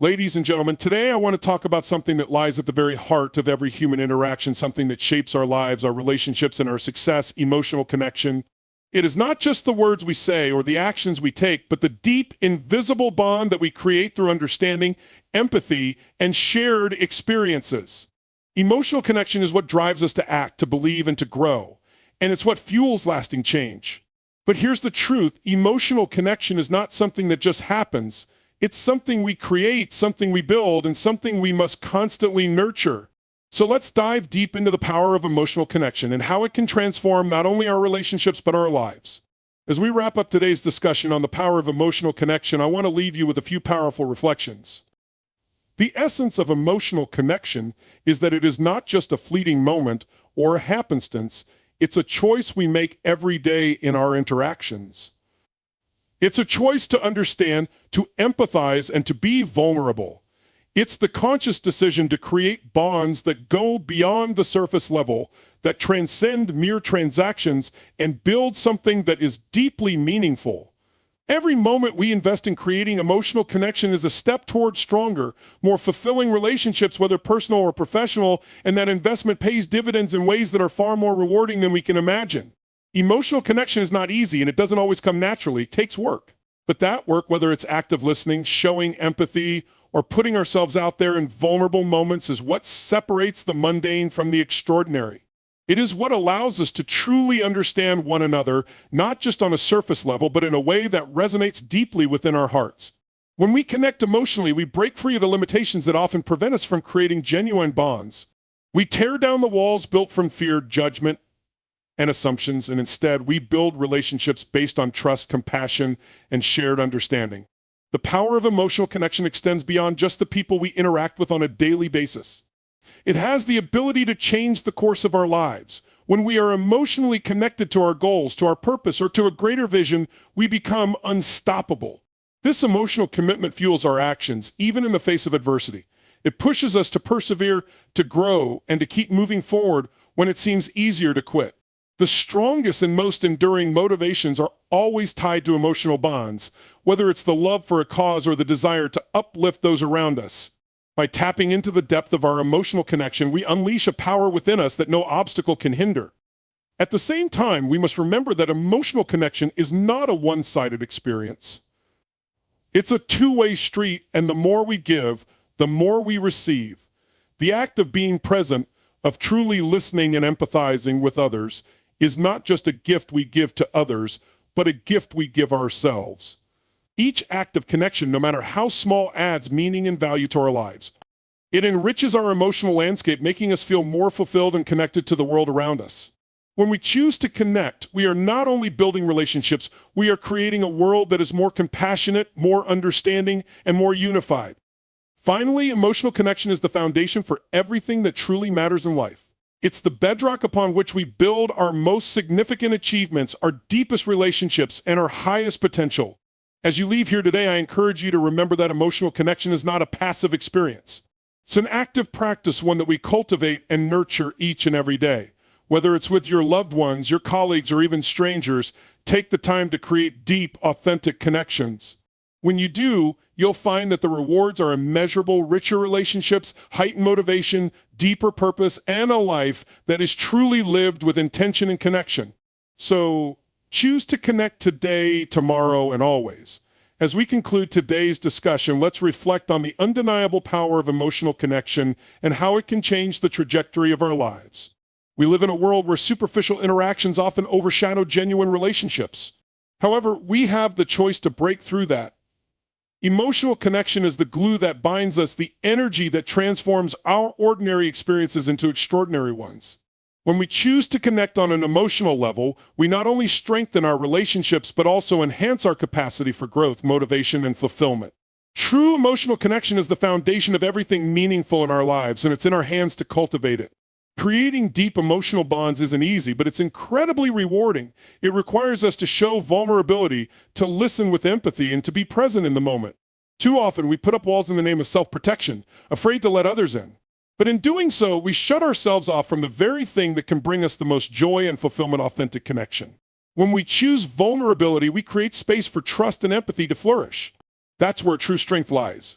Ladies and gentlemen, today I want to talk about something that lies at the very heart of every human interaction, something that shapes our lives, our relationships, and our success: emotional connection. It is not just the words we say or the actions we take, but the deep, invisible bond that we create through understanding, empathy, and shared experiences. Emotional connection is what drives us to act, to believe, and to grow, and it's what fuels lasting change. But here's the truth: emotional connection is not something that just happens. It's something we create, something we build, and something we must constantly nurture. So let's dive deep into the power of emotional connection and how it can transform not only our relationships but our lives. As we wrap up today's discussion on the power of emotional connection, I want to leave you with a few powerful reflections. The essence of emotional connection is that it is not just a fleeting moment or a happenstance. It's a choice we make every day in our interactions. It's a choice to understand, to empathize, and to be vulnerable. It's the conscious decision to create bonds that go beyond the surface level, that transcend mere transactions, and build something that is deeply meaningful. Every moment we invest in creating emotional connection is a step toward stronger, more fulfilling relationships, whether personal or professional, and that investment pays dividends in ways that are far more rewarding than we can imagine. Emotional connection is not easy, and it doesn't always come naturally. It takes work. But that work, whether it's active listening, showing empathy, or putting ourselves out there in vulnerable moments, is what separates the mundane from the extraordinary. It is what allows us to truly understand one another, not just on a surface level, but in a way that resonates deeply within our hearts. When we connect emotionally, we break free of the limitations that often prevent us from creating genuine bonds. We tear down the walls built from fear, judgment, and assumptions, and instead we build relationships based on trust, compassion, and shared understanding. The power of emotional connection extends beyond just the people we interact with on a daily basis. It has the ability to change the course of our lives. When we are emotionally connected to our goals, to our purpose, or to a greater vision, we become unstoppable. This emotional commitment fuels our actions, even in the face of adversity. It pushes us to persevere, to grow, and to keep moving forward when it seems easier to quit. The strongest and most enduring motivations are always tied to emotional bonds, whether it's the love for a cause or the desire to uplift those around us. By tapping into the depth of our emotional connection, we unleash a power within us that no obstacle can hinder. At the same time, we must remember that emotional connection is not a one-sided experience. It's a two-way street, and the more we give, the more we receive. The act of being present, of truly listening and empathizing with others, is not just a gift we give to others, but a gift we give ourselves. Each act of connection, no matter how small, adds meaning and value to our lives. It enriches our emotional landscape, making us feel more fulfilled and connected to the world around us. When we choose to connect, we are not only building relationships, we are creating a world that is more compassionate, more understanding, and more unified. Finally, emotional connection is the foundation for everything that truly matters in life. It's the bedrock upon which we build our most significant achievements, our deepest relationships, and our highest potential. As you leave here today, I encourage you to remember that emotional connection is not a passive experience. It's an active practice, one that we cultivate and nurture each and every day. Whether it's with your loved ones, your colleagues, or even strangers, take the time to create deep, authentic connections. When you do, you'll find that the rewards are immeasurable: richer relationships, heightened motivation, deeper purpose, and a life that is truly lived with intention and connection. So choose to connect today, tomorrow, and always. As we conclude today's discussion, let's reflect on the undeniable power of emotional connection and how it can change the trajectory of our lives. We live in a world where superficial interactions often overshadow genuine relationships. However, we have the choice to break through that. Emotional connection is the glue that binds us, the energy that transforms our ordinary experiences into extraordinary ones. When we choose to connect on an emotional level, we not only strengthen our relationships, but also enhance our capacity for growth, motivation, and fulfillment. True emotional connection is the foundation of everything meaningful in our lives, and it's in our hands to cultivate it. Creating deep emotional bonds isn't easy, but it's incredibly rewarding. It requires us to show vulnerability, to listen with empathy, and to be present in the moment. Too often, we put up walls in the name of self-protection, afraid to let others in. But in doing so, we shut ourselves off from the very thing that can bring us the most joy and fulfillment: authentic connection. When we choose vulnerability, we create space for trust and empathy to flourish. That's where true strength lies.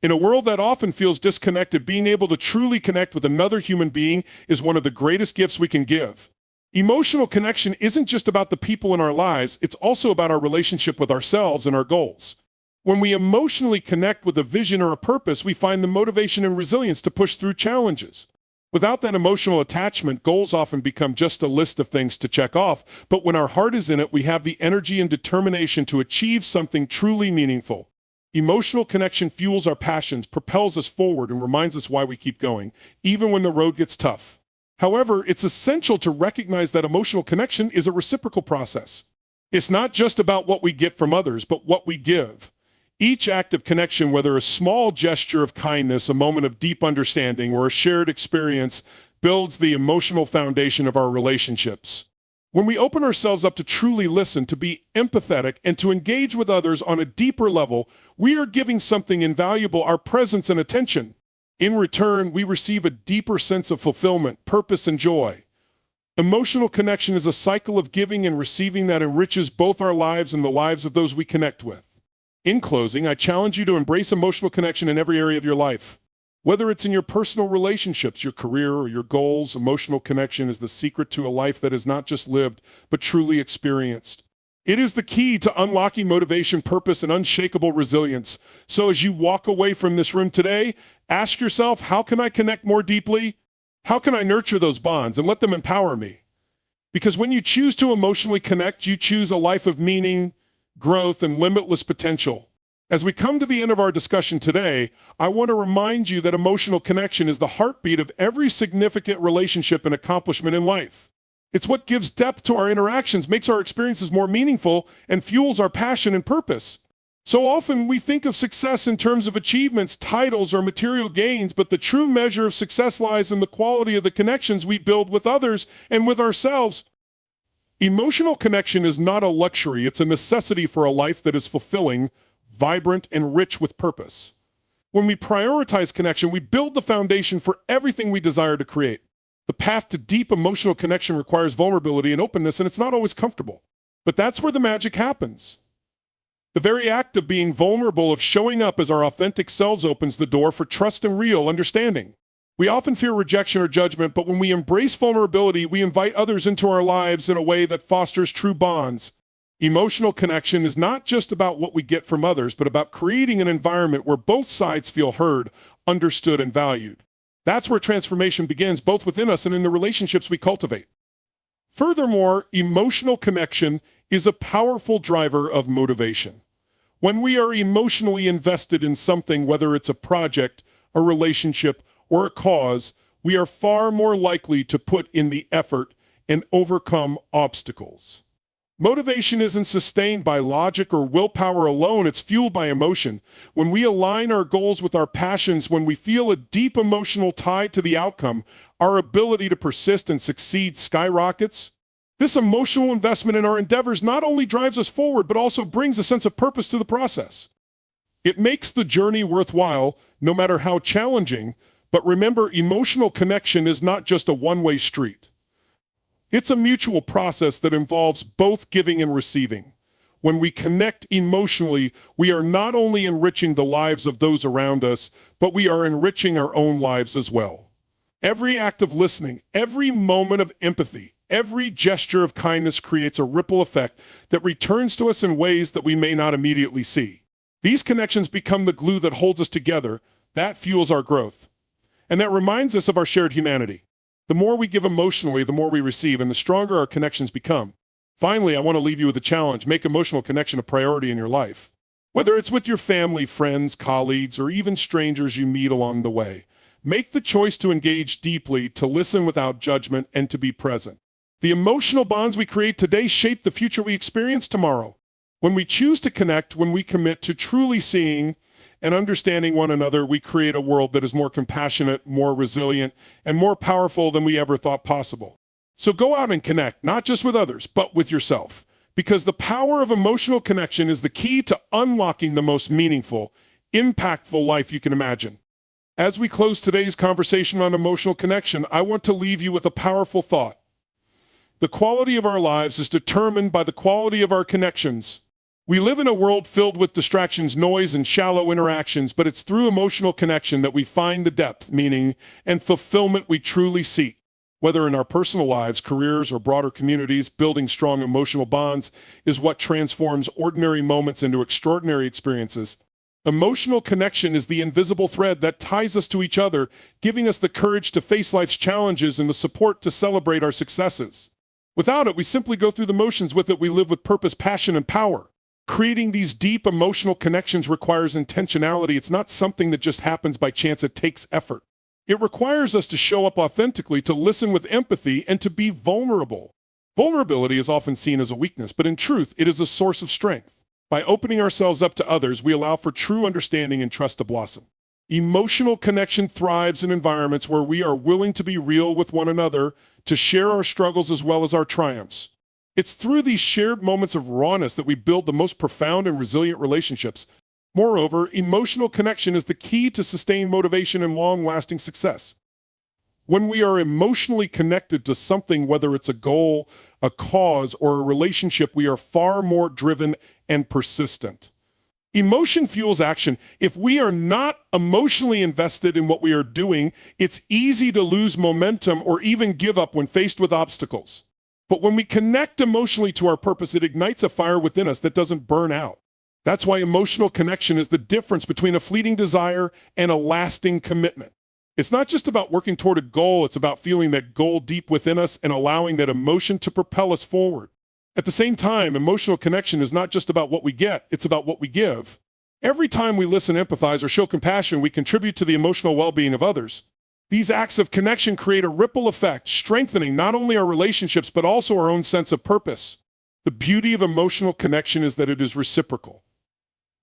In a world that often feels disconnected, being able to truly connect with another human being is one of the greatest gifts we can give. Emotional connection isn't just about the people in our lives, it's also about our relationship with ourselves and our goals. When we emotionally connect with a vision or a purpose, we find the motivation and resilience to push through challenges. Without that emotional attachment, goals often become just a list of things to check off, but when our heart is in it, we have the energy and determination to achieve something truly meaningful. Emotional connection fuels our passions, propels us forward, and reminds us why we keep going, even when the road gets tough. However, it's essential to recognize that emotional connection is a reciprocal process. It's not just about what we get from others, but what we give. Each act of connection, whether a small gesture of kindness, a moment of deep understanding, or a shared experience, builds the emotional foundation of our relationships. When we open ourselves up to truly listen, to be empathetic, and to engage with others on a deeper level, we are giving something invaluable, our presence and attention. In return, we receive a deeper sense of fulfillment, purpose, and joy. Emotional connection is a cycle of giving and receiving that enriches both our lives and the lives of those we connect with. In closing, I challenge you to embrace emotional connection in every area of your life. Whether it's in your personal relationships, your career, or your goals, emotional connection is the secret to a life that is not just lived, but truly experienced. It is the key to unlocking motivation, purpose, and unshakable resilience. So as you walk away from this room today, ask yourself, how can I connect more deeply? How can I nurture those bonds and let them empower me? Because when you choose to emotionally connect, you choose a life of meaning, growth, and limitless potential. As we come to the end of our discussion today, I want to remind you that emotional connection is the heartbeat of every significant relationship and accomplishment in life. It's what gives depth to our interactions, makes our experiences more meaningful, and fuels our passion and purpose. So often we think of success in terms of achievements, titles, or material gains, but the true measure of success lies in the quality of the connections we build with others and with ourselves. Emotional connection is not a luxury, it's a necessity for a life that is fulfilling, vibrant, and rich with purpose. When we prioritize connection, we build the foundation for everything we desire to create. The path to deep emotional connection requires vulnerability and openness, and it's not always comfortable. But that's where the magic happens. The very act of being vulnerable, of showing up as our authentic selves, opens the door for trust and real understanding. We often fear rejection or judgment, but when we embrace vulnerability, we invite others into our lives in a way that fosters true bonds. Emotional connection is not just about what we get from others, but about creating an environment where both sides feel heard, understood, and valued. That's where transformation begins, both within us and in the relationships we cultivate. Furthermore, emotional connection is a powerful driver of motivation. When we are emotionally invested in something, whether it's a project, a relationship, or a cause, we are far more likely to put in the effort and overcome obstacles. Motivation isn't sustained by logic or willpower alone, it's fueled by emotion. When we align our goals with our passions, when we feel a deep emotional tie to the outcome, our ability to persist and succeed skyrockets. This emotional investment in our endeavors not only drives us forward, but also brings a sense of purpose to the process. It makes the journey worthwhile, no matter how challenging. But remember, emotional connection is not just a one-way street. It's a mutual process that involves both giving and receiving. When we connect emotionally, we are not only enriching the lives of those around us, but we are enriching our own lives as well. Every act of listening, every moment of empathy, every gesture of kindness creates a ripple effect that returns to us in ways that we may not immediately see. These connections become the glue that holds us together, that fuels our growth. And that reminds us of our shared humanity. The more we give emotionally, the more we receive, and the stronger our connections become. Finally, I want to leave you with a challenge. Make emotional connection a priority in your life. Whether it's with your family, friends, colleagues, or even strangers you meet along the way, make the choice to engage deeply, to listen without judgment, and to be present. The emotional bonds we create today shape the future we experience tomorrow. When we choose to connect, when we commit to truly seeing and understanding one another, we create a world that is more compassionate, more resilient, and more powerful than we ever thought possible. So go out and connect, not just with others, but with yourself. Because the power of emotional connection is the key to unlocking the most meaningful, impactful life you can imagine. As we close today's conversation on emotional connection, I want to leave you with a powerful thought. The quality of our lives is determined by the quality of our connections. We live in a world filled with distractions, noise, and shallow interactions, but it's through emotional connection that we find the depth, meaning, and fulfillment we truly seek. Whether in our personal lives, careers, or broader communities, building strong emotional bonds is what transforms ordinary moments into extraordinary experiences. Emotional connection is the invisible thread that ties us to each other, giving us the courage to face life's challenges and the support to celebrate our successes. Without it, we simply go through the motions. With it, we live with purpose, passion, and power. Creating these deep emotional connections requires intentionality. It's not something that just happens by chance. It takes effort. It requires us to show up authentically, to listen with empathy, and to be vulnerable. Vulnerability is often seen as a weakness, but in truth, it is a source of strength. By opening ourselves up to others, we allow for true understanding and trust to blossom. Emotional connection thrives in environments where we are willing to be real with one another, to share our struggles as well as our triumphs. It's through these shared moments of rawness that we build the most profound and resilient relationships. Moreover, emotional connection is the key to sustained motivation and long-lasting success. When we are emotionally connected to something, whether it's a goal, a cause, or a relationship, we are far more driven and persistent. Emotion fuels action. If we are not emotionally invested in what we are doing, it's easy to lose momentum or even give up when faced with obstacles. But when we connect emotionally to our purpose, it ignites a fire within us that doesn't burn out. That's why emotional connection is the difference between a fleeting desire and a lasting commitment. It's not just about working toward a goal, it's about feeling that goal deep within us and allowing that emotion to propel us forward. At the same time, emotional connection is not just about what we get, it's about what we give. Every time we listen, empathize, or show compassion, we contribute to the emotional well-being of others. These acts of connection create a ripple effect, strengthening not only our relationships, but also our own sense of purpose. The beauty of emotional connection is that it is reciprocal.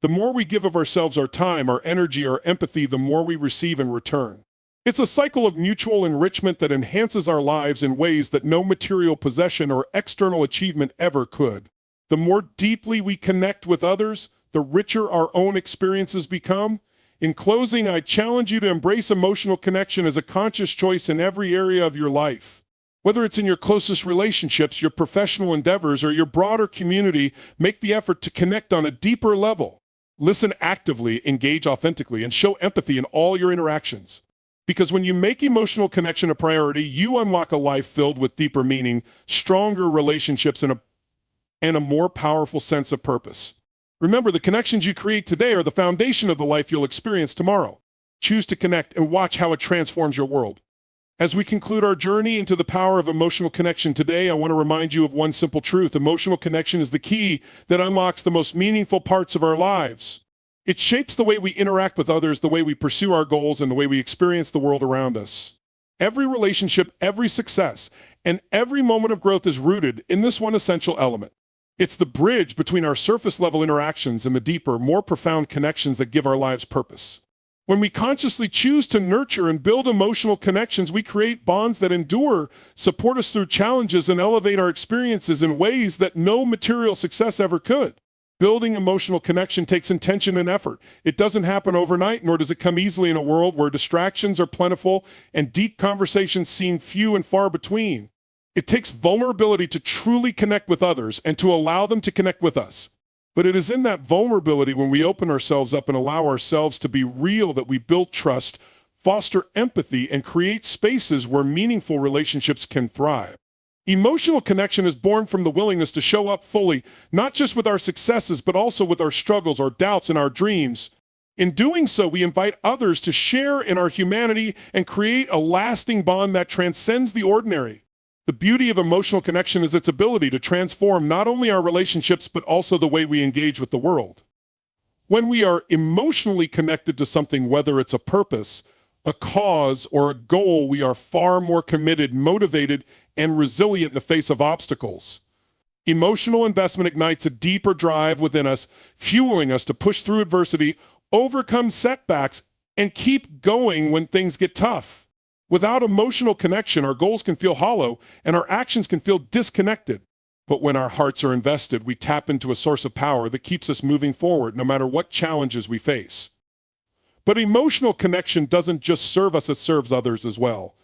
The more we give of ourselves, our time, our energy, our empathy, the more we receive in return. It's a cycle of mutual enrichment that enhances our lives in ways that no material possession or external achievement ever could. The more deeply we connect with others, the richer our own experiences become. In closing, I challenge you to embrace emotional connection as a conscious choice in every area of your life. Whether it's in your closest relationships, your professional endeavors, or your broader community, make the effort to connect on a deeper level. Listen actively, engage authentically, and show empathy in all your interactions. Because when you make emotional connection a priority, you unlock a life filled with deeper meaning, stronger relationships, and a more powerful sense of purpose. Remember, the connections you create today are the foundation of the life you'll experience tomorrow. Choose to connect and watch how it transforms your world. As we conclude our journey into the power of emotional connection today, I want to remind you of one simple truth. Emotional connection is the key that unlocks the most meaningful parts of our lives. It shapes the way we interact with others, the way we pursue our goals, and the way we experience the world around us. Every relationship, every success, and every moment of growth is rooted in this one essential element. It's the bridge between our surface-level interactions and the deeper, more profound connections that give our lives purpose. When we consciously choose to nurture and build emotional connections, we create bonds that endure, support us through challenges, and elevate our experiences in ways that no material success ever could. Building emotional connection takes intention and effort. It doesn't happen overnight, nor does it come easily in a world where distractions are plentiful and deep conversations seem few and far between. It takes vulnerability to truly connect with others and to allow them to connect with us. But it is in that vulnerability, when we open ourselves up and allow ourselves to be real, that we build trust, foster empathy, and create spaces where meaningful relationships can thrive. Emotional connection is born from the willingness to show up fully, not just with our successes, but also with our struggles, our doubts, and our dreams. In doing so, we invite others to share in our humanity and create a lasting bond that transcends the ordinary. The beauty of emotional connection is its ability to transform not only our relationships, but also the way we engage with the world. When we are emotionally connected to something, whether it's a purpose, a cause, or a goal, we are far more committed, motivated, and resilient in the face of obstacles. Emotional investment ignites a deeper drive within us, fueling us to push through adversity, overcome setbacks, and keep going when things get tough. Without emotional connection, our goals can feel hollow and our actions can feel disconnected. But when our hearts are invested, we tap into a source of power that keeps us moving forward no matter what challenges we face. But emotional connection doesn't just serve us, it serves others as well.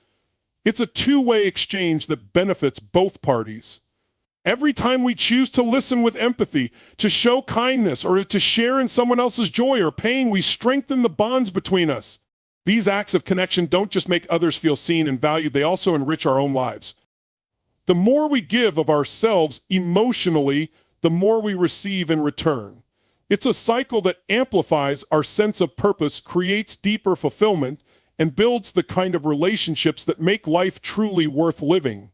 It's a two-way exchange that benefits both parties. Every time we choose to listen with empathy, to show kindness, or to share in someone else's joy or pain, we strengthen the bonds between us. These acts of connection don't just make others feel seen and valued, they also enrich our own lives. The more we give of ourselves emotionally, the more we receive in return. It's a cycle that amplifies our sense of purpose, creates deeper fulfillment, and builds the kind of relationships that make life truly worth living.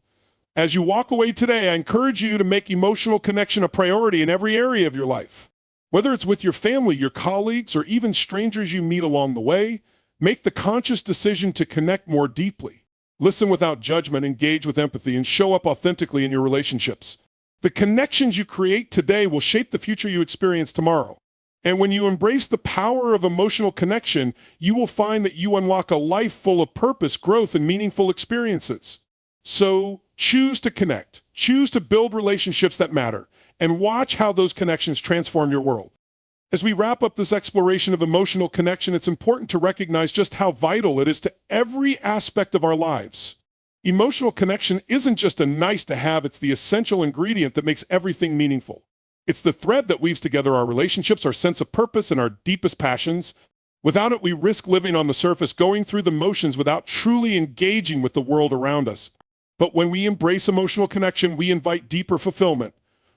As you walk away today, I encourage you to make emotional connection a priority in every area of your life. Whether it's with your family, your colleagues, or even strangers you meet along the way, make the conscious decision to connect more deeply. Listen without judgment, engage with empathy, and show up authentically in your relationships. The connections you create today will shape the future you experience tomorrow. And when you embrace the power of emotional connection, you will find that you unlock a life full of purpose, growth, and meaningful experiences. So choose to connect, choose to build relationships that matter, and watch how those connections transform your world. As we wrap up this exploration of emotional connection, it's important to recognize just how vital it is to every aspect of our lives. Emotional connection isn't just a nice to have, it's the essential ingredient that makes everything meaningful. It's the thread that weaves together our relationships, our sense of purpose, and our deepest passions. Without it, we risk living on the surface, going through the motions without truly engaging with the world around us. But when we embrace emotional connection, we invite deeper fulfillment,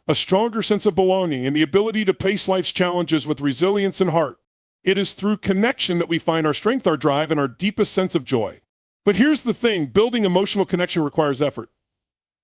a stronger sense of belonging, and the ability to face life's challenges with resilience and heart. It is through connection that we find our strength, our drive, and our deepest sense of joy. But here's the thing, building emotional connection requires effort.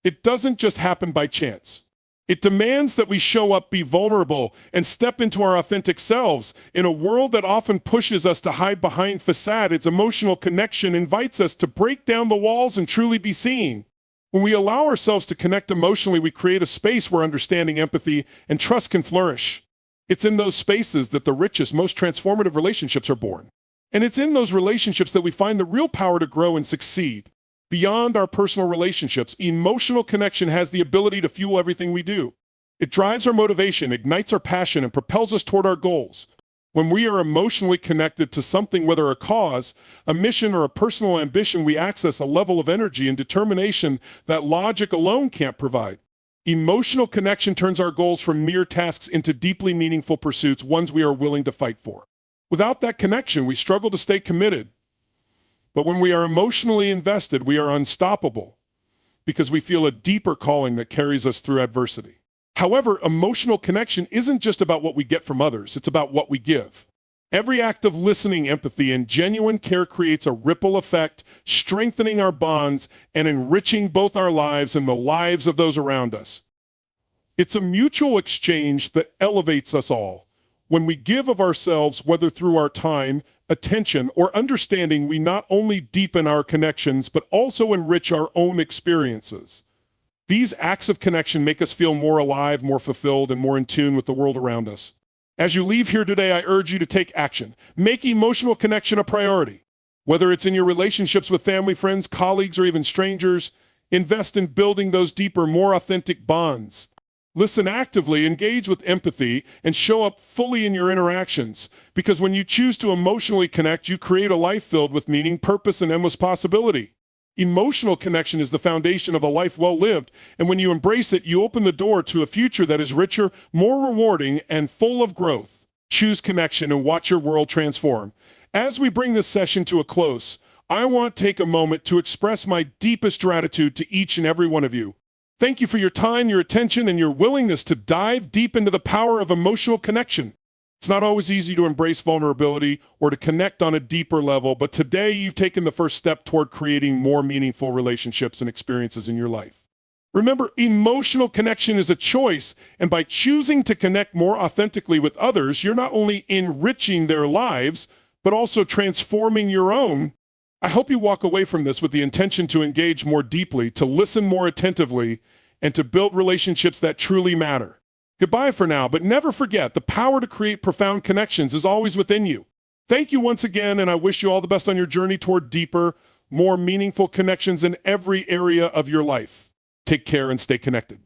It doesn't just happen by chance. It demands that we show up, be vulnerable, and step into our authentic selves. In a world that often pushes us to hide behind facades, emotional connection invites us to break down the walls and truly be seen. When we allow ourselves to connect emotionally, we create a space where understanding, empathy, and trust can flourish. It's in those spaces that the richest, most transformative relationships are born. And it's in those relationships that we find the real power to grow and succeed. Beyond our personal relationships, emotional connection has the ability to fuel everything we do. It drives our motivation, ignites our passion, and propels us toward our goals. When we are emotionally connected to something, whether a cause, a mission, or a personal ambition, we access a level of energy and determination that logic alone can't provide. Emotional connection turns our goals from mere tasks into deeply meaningful pursuits, ones we are willing to fight for. Without that connection, we struggle to stay committed. But when we are emotionally invested, we are unstoppable because we feel a deeper calling that carries us through adversity. However, emotional connection isn't just about what we get from others, it's about what we give. Every act of listening, empathy, and genuine care creates a ripple effect, strengthening our bonds and enriching both our lives and the lives of those around us. It's a mutual exchange that elevates us all. When we give of ourselves, whether through our time, attention, or understanding, we not only deepen our connections, but also enrich our own experiences. These acts of connection make us feel more alive, more fulfilled, and more in tune with the world around us. As you leave here today, I urge you to take action. Make emotional connection a priority. Whether it's in your relationships with family, friends, colleagues, or even strangers, invest in building those deeper, more authentic bonds. Listen actively, engage with empathy, and show up fully in your interactions. Because when you choose to emotionally connect, you create a life filled with meaning, purpose, and endless possibility. Emotional connection is the foundation of a life well lived, and when you embrace it, you open the door to a future that is richer, more rewarding, and full of growth. Choose connection and watch your world transform. As we bring this session to a close, I want to take a moment to express my deepest gratitude to each and every one of you. Thank you for your time, your attention, and your willingness to dive deep into the power of emotional connection. It's not always easy to embrace vulnerability or to connect on a deeper level, but today you've taken the first step toward creating more meaningful relationships and experiences in your life. Remember, emotional connection is a choice, and by choosing to connect more authentically with others, you're not only enriching their lives, but also transforming your own. I hope you walk away from this with the intention to engage more deeply, to listen more attentively, and to build relationships that truly matter. Goodbye for now, but never forget, the power to create profound connections is always within you. Thank you once again, and I wish you all the best on your journey toward deeper, more meaningful connections in every area of your life. Take care and stay connected.